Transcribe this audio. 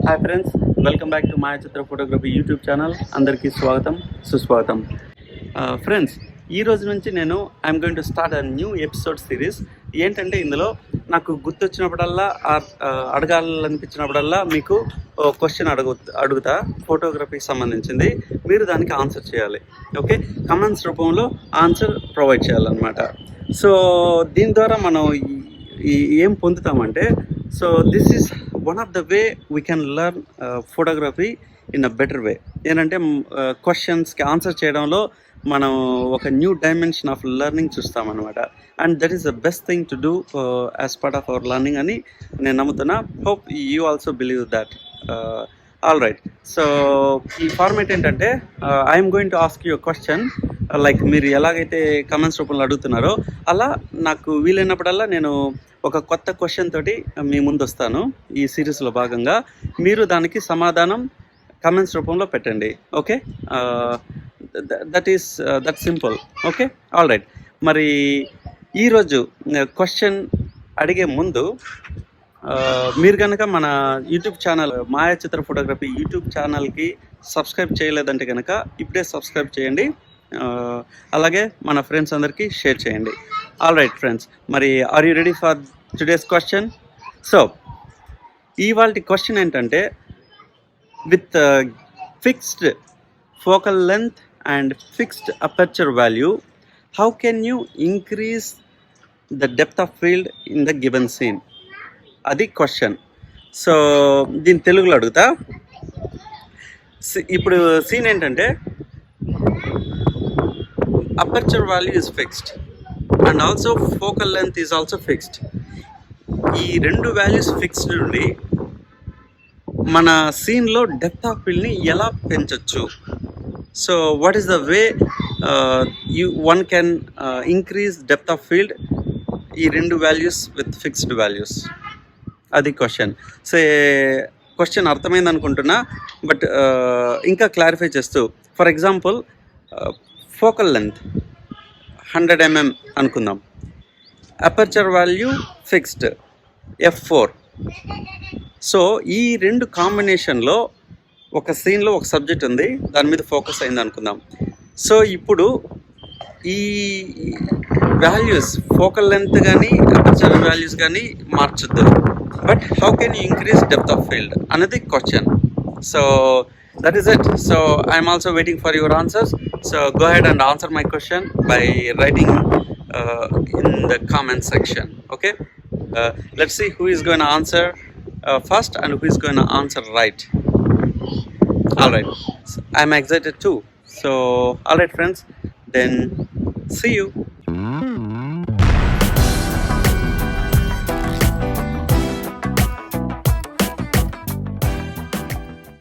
Hi friends, welcome back to Maya Chitra photography YouTube channel. అందరికీ స్వాగతం, సుస్వాగతం. ఫ్రెండ్స్, ఈ రోజు నుంచి నేను I'm going to start a new episode series. ఏంటంటే ఇందులో నాకు గుర్తొచ్చినప్పుడల్లా అడగాలనిపించినప్పుడల్లా మీకు క్వశ్చన్ అడుగుతా ఫోటోగ్రఫీకి సంబంధించింది. మీరు దానికి ఆన్సర్ చేయాలి. ఓకే, కమెంట్స్ రూపంలో ఆన్సర్ ప్రొవైడ్ చేయాలన్నమాట. సో దీని ద్వారా మనం ఏం పొందుతామంటే, so this is one of the way we can learn photography in a better way. ఏంటంటే క్వశ్చన్స్కి ఆన్సర్ చేయడంలో మనం ఒక న్యూ డైమెన్షన్ ఆఫ్ లెర్నింగ్ చూస్తామన్నమాట. And that is the best thing to do as part of our learning అని నేను నమ్ముతున్నా. Hope you also believe that. All right, so ఈ ఫార్మేట్ ఏంటంటే I'm going to ask you question. Like మీరు ఎలాగైతే comments రూపంలో అడుగుతున్నారో అలా నాకు వీలైనప్పుడల్లా నేను ఒక కొత్త క్వశ్చన్ తోటి మీ ముందు వస్తాను. ఈ సిరీస్లో భాగంగా మీరు దానికి సమాధానం కమెంట్స్ రూపంలో పెట్టండి. Okay, that simple. Okay, all right. మరి ఈరోజు క్వశ్చన్ అడిగే ముందు మీరు కనుక మన యూట్యూబ్ ఛానల్ మాయా చిత్ర ఫోటోగ్రఫీ యూట్యూబ్ ఛానల్కి సబ్స్క్రైబ్ చేయలేదంటే కనుక ఇప్పుడే సబ్స్క్రైబ్ చేయండి. అలాగే మన ఫ్రెండ్స్ అందరికీ షేర్ చేయండి. ఆల్ రైట్ ఫ్రెండ్స్, మరి are you ready for today's question? So ఇవాళ క్వశ్చన్ ఏంటంటే, with fixed focal length and fixed aperture value, how can you increase the depth of field in the given scene? అది question. So దీని తెలుగులో అడుగుతా. ఇప్పుడు scene ఏంటంటే, aperture value is fixed and also focal length is also fixed. ఈ రెండు values fixed నుండి మన సీన్లో డెప్త్ ఆఫ్ ఫీల్డ్ని ఎలా పెంచవచ్చు? So what is the way one can increase depth of field ఈ రెండు వాల్యూస్ విత్ ఫిక్స్డ్ వాల్యూస్? అది క్వశ్చన్. సో క్వశ్చన్ అర్థమైంది అనుకుంటున్నా, బట్ ఇంకా క్లారిఫై చేస్తూ, for example focal length 100 mm అనుకుందాం, aperture value fixed f4. So ఈ రెండు కాంబినేషన్లో ఒక సీన్లో ఒక సబ్జెక్ట్ ఉంది, దాని మీద ఫోకస్ అయింది అనుకుందాం. సో ఇప్పుడు ఈ వాల్యూస్ ఫోకల్ లెంత్ కానీ అపర్చర్ వాల్యూస్ కానీ మార్చొద్దు, but how can you increase depth of field అనేది question. So that is it. So I'm also waiting for your answers. So go ahead and answer my question by writing in the comment section. Okay, let's see who is going to answer first and who is going to answer right. All right, so I'm excited too. So all right friends, then see you.